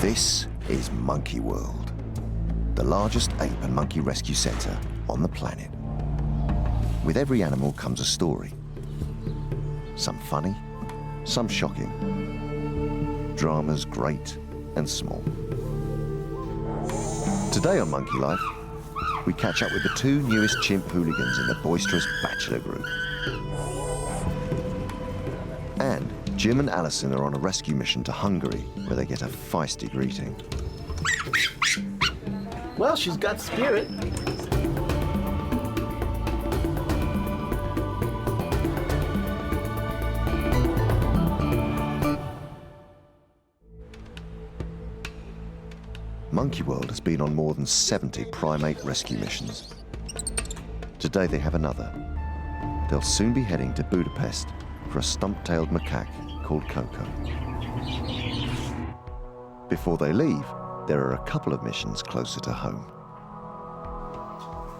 This is Monkey World, the largest ape and monkey rescue centre on the planet. With every animal comes a story. Some funny, some shocking. Dramas great and small. Today on Monkey Life, we catch up with the two newest chimp hooligans in the boisterous Bachelor group. And Jim and Allison are on a rescue mission to Hungary, where they get a feisty greeting. Well, she's got spirit. Monkey World has been on more than 70 primate rescue missions. Today they have another. They'll soon be heading to Budapest for a Stumptailed Macaque called Coco. Before they leave, there are a couple of missions closer to home.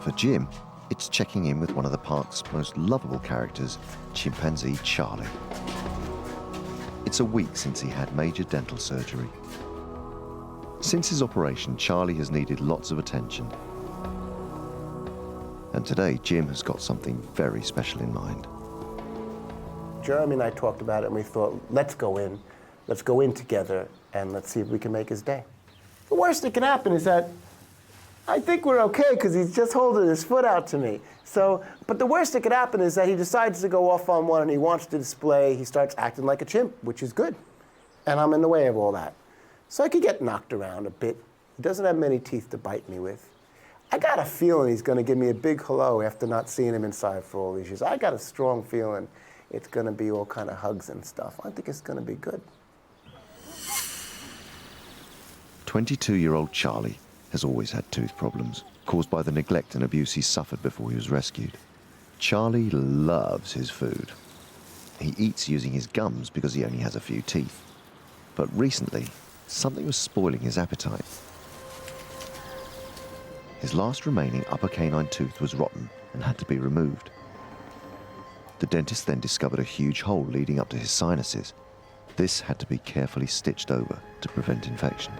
For Jim, it's checking in with one of the park's most lovable characters, chimpanzee Charlie. It's a week since he had major dental surgery. Since his operation, Charlie has needed lots of attention. And today, Jim has got something very special in mind. Jeremy and I talked about it, and we thought, let's go in together, and let's see if we can make his day. The worst that can happen is that I think we're okay, because he's just holding his foot out to me. But the worst that could happen is that he decides to go off on one, and he wants to display, he starts acting like a chimp, which is good. And I'm in the way of all that. So I could get knocked around a bit. He doesn't have many teeth to bite me with. I got a feeling he's going to give me a big hello after not seeing him inside for all these years. I got a strong feeling it's going to be all kind of hugs and stuff. I think it's going to be good. 22-year-old Charlie has always had tooth problems, caused by the neglect and abuse he suffered before he was rescued. Charlie loves his food. He eats using his gums because he only has a few teeth. But recently, something was spoiling his appetite. His last remaining upper canine tooth was rotten and had to be removed. The dentist then discovered a huge hole leading up to his sinuses. This had to be carefully stitched over to prevent infection.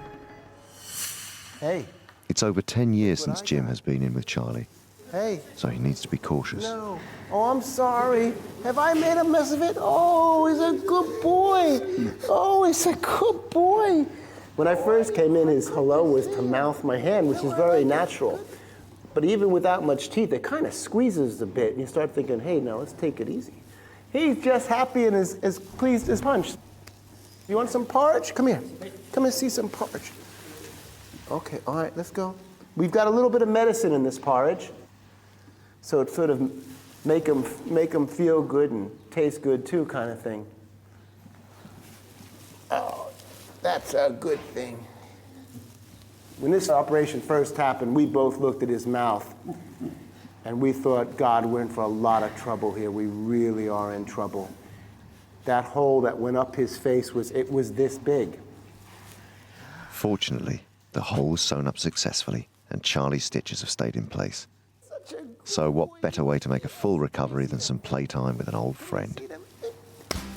Hey. It's over 10 years since Jim has been in with Charlie. Hey. So he needs to be cautious. No. Oh, I'm sorry. Have I made a mess of it? Oh, he's a good boy. Oh, he's a good boy. When I first came in, his hello was to mouth my hand, which is very natural. But even without much teeth, it kind of squeezes a bit, and you start thinking, hey, now let's take it easy. He's just happy and as pleased as punch. You want some porridge? Come here. Come and see some porridge. Okay, all right, let's go. We've got a little bit of medicine in this porridge, so it sort of make him feel good and taste good too, kind of thing. Oh, that's a good thing. When this operation first happened, we both looked at his mouth, and we thought, God, we're in for a lot of trouble here. We really are in trouble. That hole that went up his face was this big. Fortunately, the hole was sewn up successfully, and Charlie's stitches have stayed in place. So what better way to make a full recovery than some playtime with an old friend?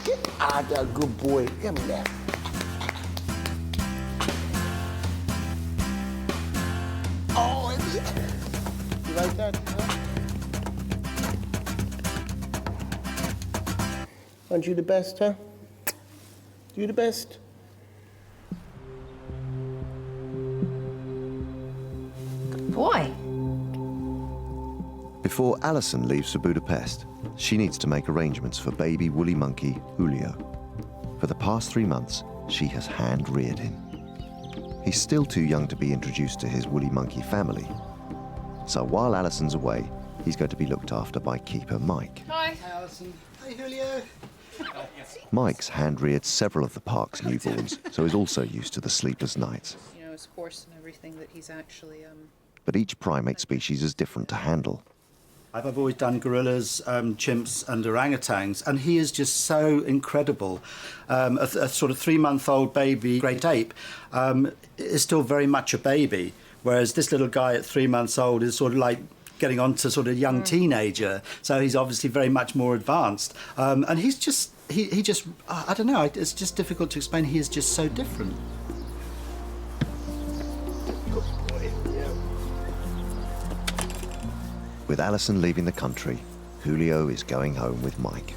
Good boy. Give me that. Oh, you like that? Huh? Aren't you the best, huh? You the best? Good boy. Before Alison leaves for Budapest, she needs to make arrangements for baby woolly monkey Julio. For the past 3 months, she has hand-reared him. He's still too young to be introduced to his woolly monkey family. So while Alison's away, he's going to be looked after by keeper Mike. Hi. Hi, Alison. Hi, Julio. Mike's hand-reared several of the park's newborns, so he's also used to the sleepless nights. You know, his horse and everything that he's actually... But each primate species is different to handle. I've always done gorillas, chimps and orangutans, and he is just so incredible. A sort of 3-month-old baby great ape is still very much a baby, whereas this little guy at 3 months old is sort of like getting on to sort of young teenager, so he's obviously very much more advanced. And he's just, he just, I don't know, it's just difficult to explain. He is just so different. With Alison leaving the country, Julio is going home with Mike.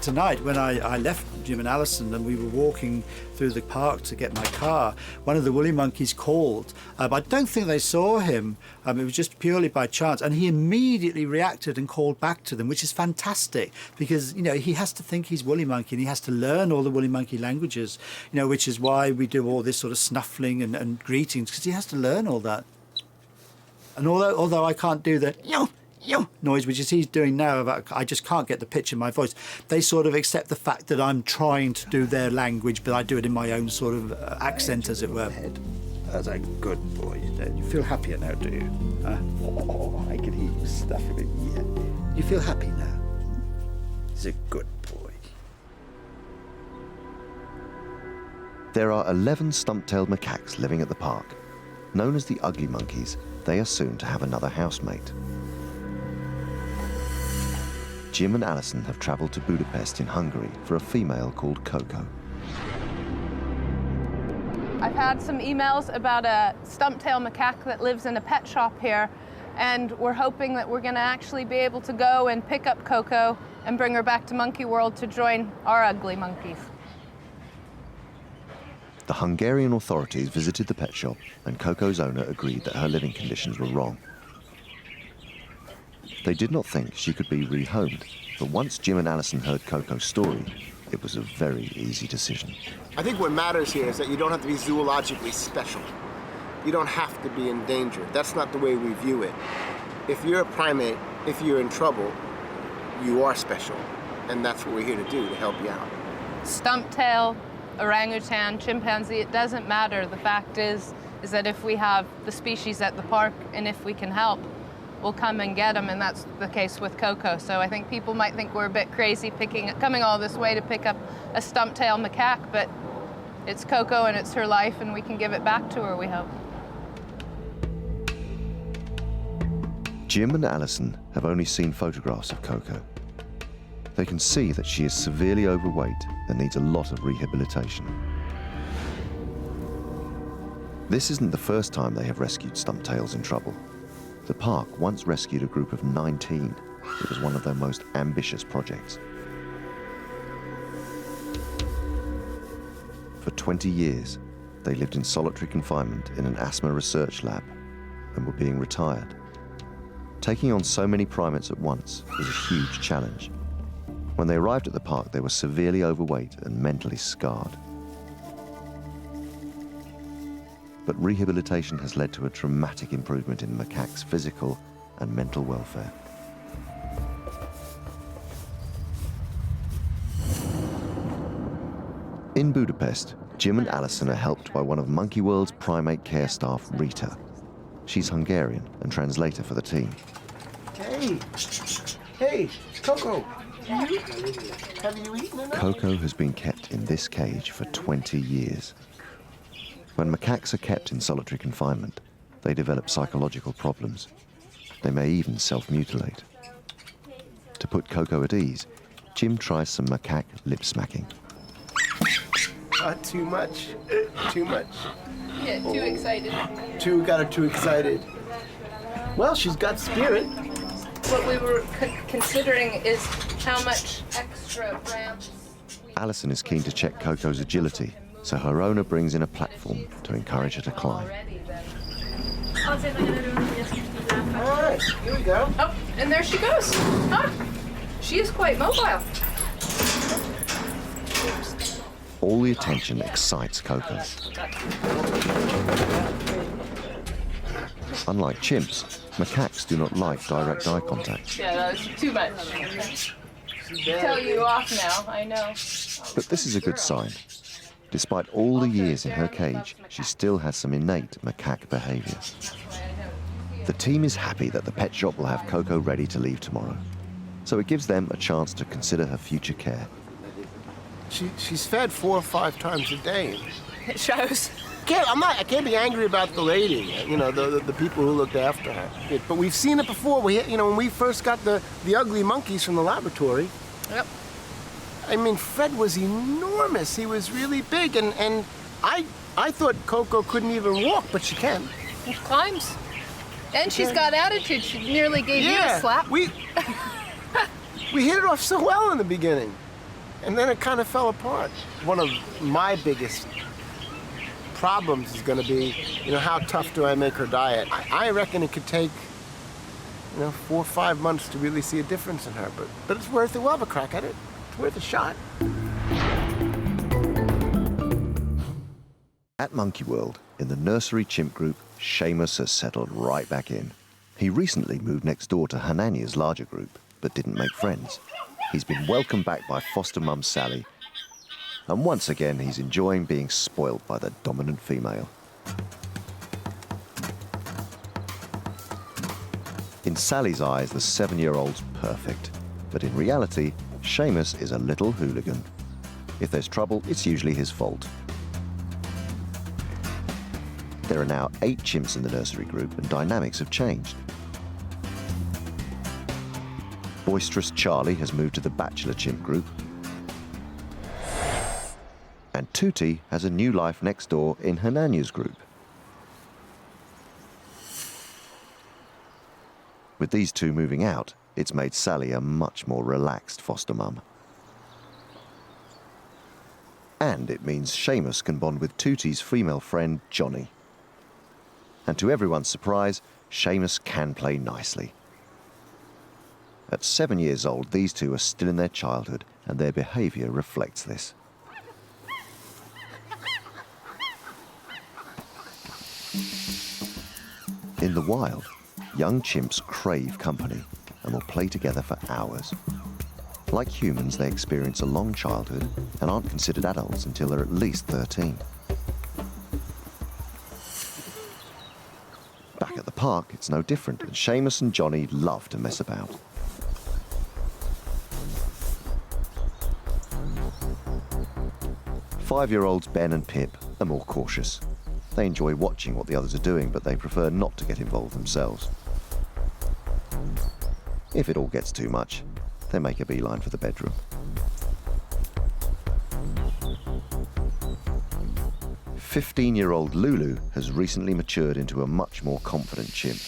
Tonight, when I left Jim and Allison and we were walking through the park to get my car, one of the woolly monkeys called. I don't think they saw him. It was just purely by chance. And he immediately reacted and called back to them, which is fantastic because, he has to think he's woolly monkey and he has to learn all the woolly monkey languages, which is why we do all this sort of snuffling and greetings, because he has to learn all that. And although I can't do the noise, which is he's doing now, I just can't get the pitch in my voice. They sort of accept the fact that I'm trying to do their language, but I do it in my own sort of accent, as it were. That's a good boy. You feel happier now, do you? Oh, I can hear you stuffing it. Yeah. You feel happy now? He's a good boy. There are 11 Stumptailed Macaques living at the park. Known as the ugly monkeys, they are soon to have another housemate. Jim and Allison have travelled to Budapest in Hungary for a female called Coco. I've had some emails about a Stumptailed Macaque that lives in a pet shop here, and we're hoping that we're going to actually be able to go and pick up Coco and bring her back to Monkey World to join our ugly monkeys. The Hungarian authorities visited the pet shop, and Coco's owner agreed that her living conditions were wrong. They did not think she could be rehomed, but once Jim and Allison heard Coco's story, it was a very easy decision. I think what matters here is that you don't have to be zoologically special. You don't have to be endangered. That's not the way we view it. If you're a primate, if you're in trouble, you are special. And that's what we're here to do, to help you out. Stumptail, orangutan, chimpanzee, it doesn't matter. The fact is that if we have the species at the park and if we can help, we'll come and get them, and that's the case with Coco. So I think people might think we're a bit crazy coming all this way to pick up a Stumptailed Macaque, but it's Coco and it's her life, and we can give it back to her, we hope. Jim and Allison have only seen photographs of Coco. They can see that she is severely overweight and needs a lot of rehabilitation. This isn't the first time they have rescued Stumptails in trouble. The park once rescued a group of 19. It was one of their most ambitious projects. For 20 years, they lived in solitary confinement in an asthma research lab and were being retired. Taking on so many primates at once was a huge challenge. When they arrived at the park, they were severely overweight and mentally scarred. But rehabilitation has led to a dramatic improvement in macaques' physical and mental welfare. In Budapest, Jim and Allison are helped by one of Monkey World's primate care staff, Rita. She's Hungarian and translator for the team. Hey, Coco. Have you eaten enough? Coco has been kept in this cage for 20 years. When macaques are kept in solitary confinement, they develop psychological problems. They may even self-mutilate. To put Coco at ease, Jim tries some macaque lip smacking. Not too much. Too much. Yeah, too excited. Got her too excited. Well, she's got spirit. What we were considering is how much extra ramps. Allison is keen to check Coco's agility, so her owner brings in a platform to encourage her to climb. All right, here we go. Oh, and there she goes. Ah, she is quite mobile. All the attention excites Coco. Unlike chimps, macaques do not like direct eye contact. Yeah, that's too much. Tell you off now, I know. But this is a good sign. Despite all the years in her cage, she still has some innate macaque behavior. The team is happy that the pet shop will have Coco ready to leave tomorrow, so it gives them a chance to consider her future care. She's fed 4 or 5 times a day. It shows. I can't be angry about the lady, the people who looked after her. But we've seen it before. When we first got the ugly monkeys from the laboratory. Yep. I mean, Fred was enormous. He was really big, and I thought Coco couldn't even walk, but she can. It climbs. And she's got attitude. She nearly gave you a slap. We hit it off so well in the beginning, and then it kind of fell apart. One of my biggest problems is going to be, how tough do I make her diet? I reckon it could take, 4 or 5 months to really see a difference in her, but it's worth it. We'll have a crack at it. It's worth a shot. At Monkey World, in the nursery chimp group, Seamus has settled right back in. He recently moved next door to Hanania's larger group, but didn't make friends. He's been welcomed back by foster mum Sally, and once again he's enjoying being spoiled by the dominant female. In Sally's eyes, the 7-year-old's perfect, but in reality, Seamus is a little hooligan. If there's trouble, it's usually his fault. There are now 8 chimps in the nursery group, and dynamics have changed. Boisterous Charlie has moved to the Bachelor chimp group, and Tootie has a new life next door in Hanania's group. With these two moving out, it's made Sally a much more relaxed foster mum. And it means Seamus can bond with Tootie's female friend, Johnny. And to everyone's surprise, Seamus can play nicely. At 7 years old, these two are still in their childhood, and their behaviour reflects this. In the wild, young chimps crave company and will play together for hours. Like humans, they experience a long childhood and aren't considered adults until they're at least 13. Back at the park, it's no different, and Seamus and Johnny love to mess about. Five-year-olds Ben and Pip are more cautious. They enjoy watching what the others are doing, but they prefer not to get involved themselves. If it all gets too much, they make a beeline for the bedroom. 15-year-old Lulu has recently matured into a much more confident chimp.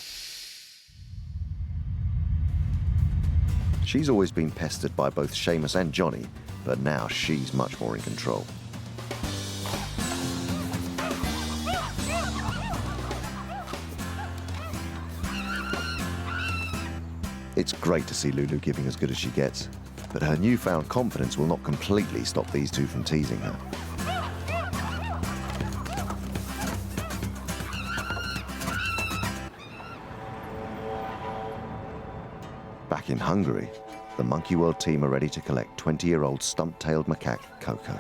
She's always been pestered by both Seamus and Johnny, but now she's much more in control. It's great to see Lulu giving as good as she gets, but her newfound confidence will not completely stop these two from teasing her. Back in Hungary, the Monkey World team are ready to collect 20-year-old Stumptailed Macaque, Coco.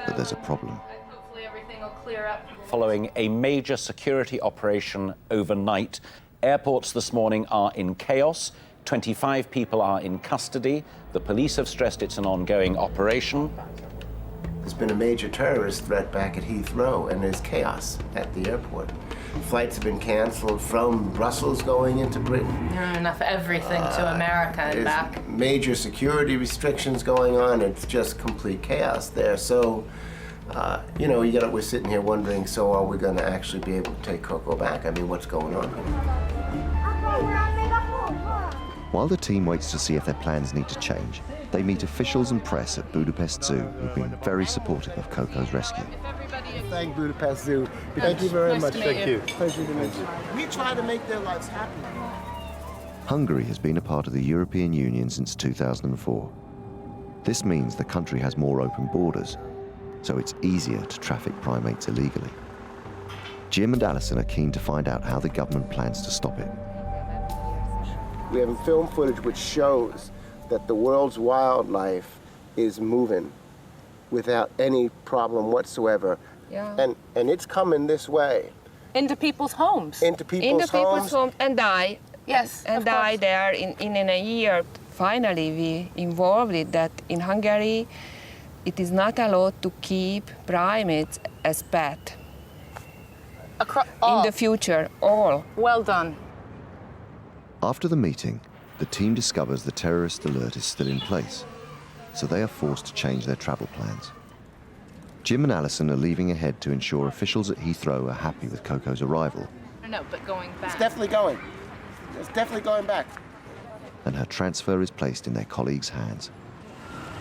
But there's a problem. Hopefully everything will clear up. Following a major security operation overnight, airports this morning are in chaos. 25 people are in custody. The police have stressed it's an ongoing operation. There's been a major terrorist threat back at Heathrow, and there's chaos at the airport. Flights have been canceled from Brussels going into Britain. Enough everything to America and back. Major security restrictions going on. It's just complete chaos there. So, we're sitting here wondering, so are we going to actually be able to take Coco back? I mean, what's going on here? While the team waits to see if their plans need to change, they meet officials and press at Budapest Zoo who've been very supportive of Coco's rescue. Thank Budapest Zoo. Thank you very much. Thank you. Pleasure to meet you. We try to make their lives happy. Hungary has been a part of the European Union since 2004. This means the country has more open borders, so it's easier to traffic primates illegally. Jim and Allison are keen to find out how the government plans to stop it. We have film footage which shows that the world's wildlife is moving without any problem whatsoever. Yeah. And it's coming this way. Into people's homes. Into people's homes. And die. Yes, And of die course. there in a year. Finally, we involved it that in Hungary, it is not allowed to keep primates as pet. In the future, all. Well done. After the meeting, the team discovers the terrorist alert is still in place, so they are forced to change their travel plans. Jim and Allison are leaving ahead to ensure officials at Heathrow are happy with Coco's arrival. No, but going back. It's definitely going. It's definitely going back. And her transfer is placed in their colleagues' hands.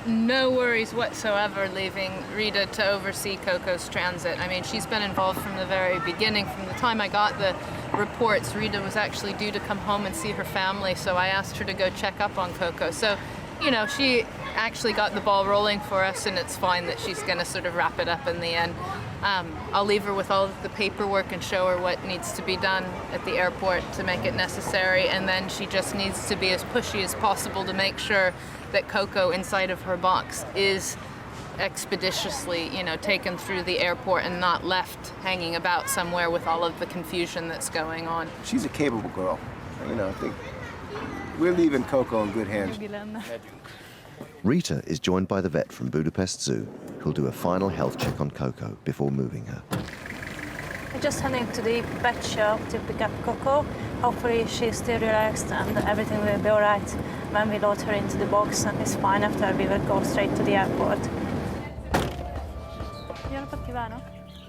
No worries whatsoever leaving Rita to oversee Coco's transit. I mean, she's been involved from the very beginning. From the time I got the reports, Rita was actually due to come home and see her family, so I asked her to go check up on Coco. So, you know, she actually got the ball rolling for us, and it's fine that she's going to sort of wrap it up in the end. I'll leave her with all of the paperwork and show her what needs to be done at the airport to make it necessary, and then she just needs to be as pushy as possible to make sure that Coco inside of her box is expeditiously, you know, taken through the airport and not left hanging about somewhere with all of the confusion that's going on. She's a capable girl. You know, I think we're leaving Coco in good hands. Rita is joined by the vet from Budapest Zoo, who'll do a final health check on Coco before moving her. We're just heading to the pet shop to pick up Coco. Hopefully she's still relaxed and everything will be all right when we load her into the box, and it's fine after we will go straight to the airport.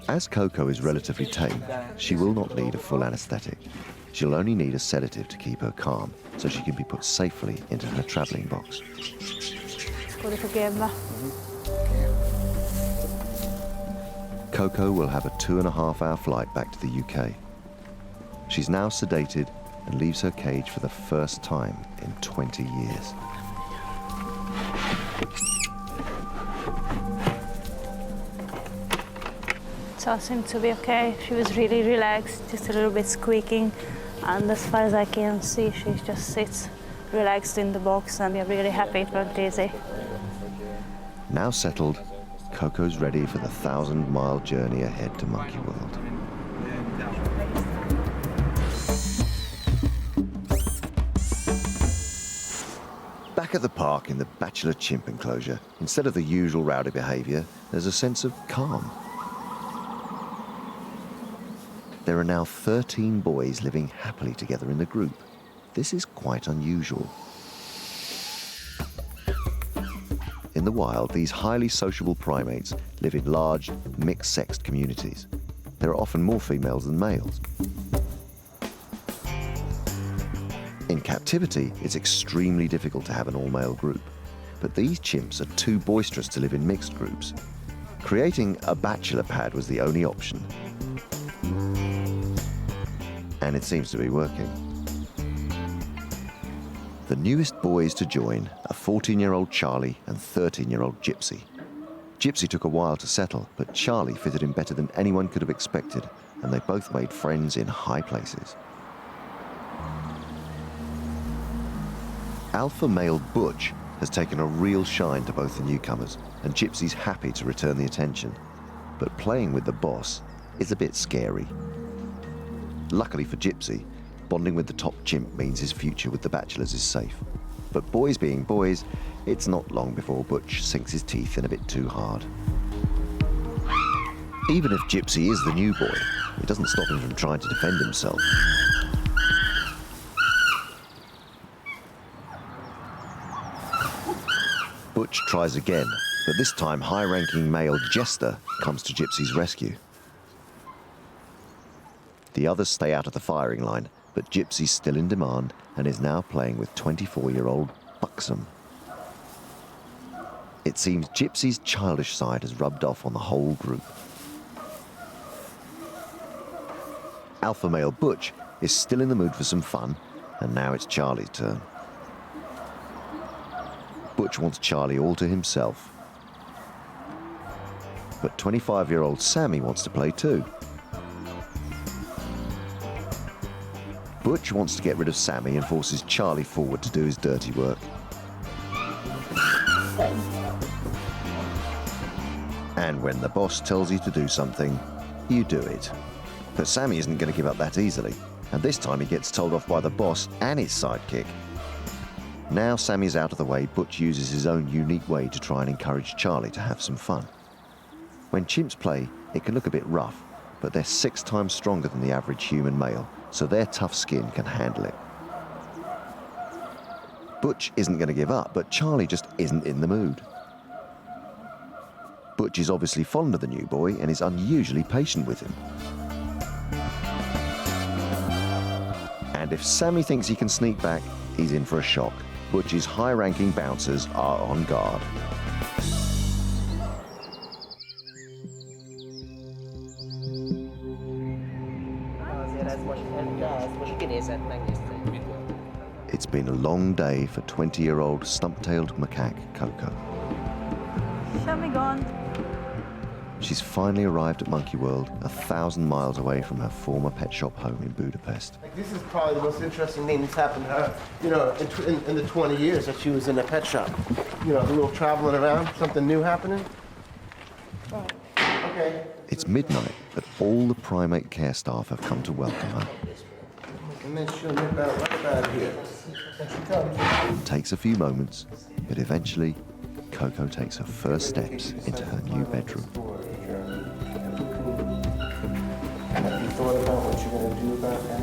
As Coco is relatively tame, she will not need a full anaesthetic. She'll only need a sedative to keep her calm, so she can be put safely into her travelling box. Coco will have a 2.5-hour flight back to the UK. She's now sedated and leaves her cage for the first time in 20 years. It all seemed to be okay. She was really relaxed, just a little bit squeaking, and as far as I can see, she just sits relaxed in the box, and we're really happy it went easy. Now settled, Coco's ready for the 1,000-mile journey ahead to Monkey World. Back at the park in the Bachelor chimp enclosure, instead of the usual rowdy behaviour, there's a sense of calm. There are now 13 boys living happily together in the group. This is quite unusual. In the wild, these highly sociable primates live in large, mixed-sexed communities. There are often more females than males. In captivity, it's extremely difficult to have an all-male group, but these chimps are too boisterous to live in mixed groups. Creating a bachelor pad was the only option, and it seems to be working. The newest boys to join are 14-year-old Charlie and 13-year-old Gypsy. Gypsy took a while to settle, but Charlie fitted in better than anyone could have expected, and they both made friends in high places. Alpha male Butch has taken a real shine to both the newcomers, and Gypsy's happy to return the attention. But playing with the boss is a bit scary. Luckily for Gypsy, bonding with the top chimp means his future with the Bachelors is safe. But boys being boys, it's not long before Butch sinks his teeth in a bit too hard. Even if Gypsy is the new boy, it doesn't stop him from trying to defend himself. Butch tries again, but this time high-ranking male Jester comes to Gypsy's rescue. The others stay out of the firing line, but Gypsy's still in demand and is now playing with 24-year-old Buxom. It seems Gypsy's childish side has rubbed off on the whole group. Alpha male Butch is still in the mood for some fun, and now it's Charlie's turn. Butch wants Charlie all to himself. But 25-year-old Sammy wants to play too. Butch wants to get rid of Sammy and forces Charlie forward to do his dirty work. And when the boss tells you to do something, you do it. But Sammy isn't going to give up that easily, and this time he gets told off by the boss and his sidekick. Now Sammy's out of the way, Butch uses his own unique way to try and encourage Charlie to have some fun. When chimps play, it can look a bit rough, but they're 6 times stronger than the average human male, so their tough skin can handle it. Butch isn't going to give up, but Charlie just isn't in the mood. Butch is obviously fond of the new boy and is unusually patient with him. And if Sammy thinks he can sneak back, he's in for a shock. Butch's high-ranking bouncers are on guard. It's been a long day for 20-year-old Stumptailed Macaque Coco. Show me gone. She's finally arrived at Monkey World, 1,000 miles away from her former pet shop home in Budapest. Like, this is probably the most interesting thing that's happened to her, you know, in the 20 years that she was in a pet shop. You know, the little traveling around, something new happening. Okay. It's midnight, but all the primate care staff have come to welcome her. And then she'll nip out right about here. And she comes. It takes a few moments, but eventually, Coco takes her first steps into her new bedroom. Have you thought about what you're going to do about that?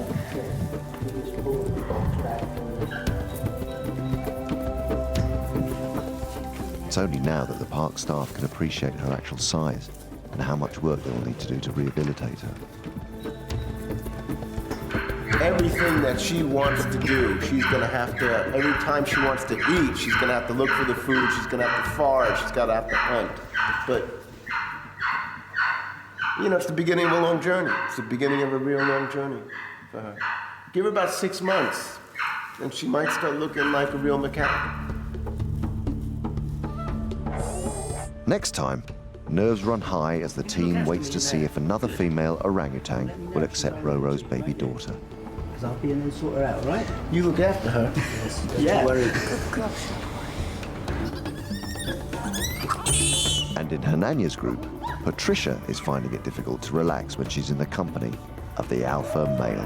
It's only now that the park staff can appreciate her actual size and how much work they will need to do to rehabilitate her. Everything that she wants to do, she's going to have to, every time she wants to eat, she's going to have to look for the food, she's going to have to forage, she's got to have to hunt. But, you know, it's the beginning of a long journey. It's the beginning of a real long journey for her. Give her about 6 months, and she might start looking like a real macaque. Next time, nerves run high as the team waits to see if another female orangutan will accept Roro's baby daughter. I'll be in and sort her out, right? You look after her. Yeah. And in Hernania's group, Patricia is finding it difficult to relax when she's in the company of the alpha male.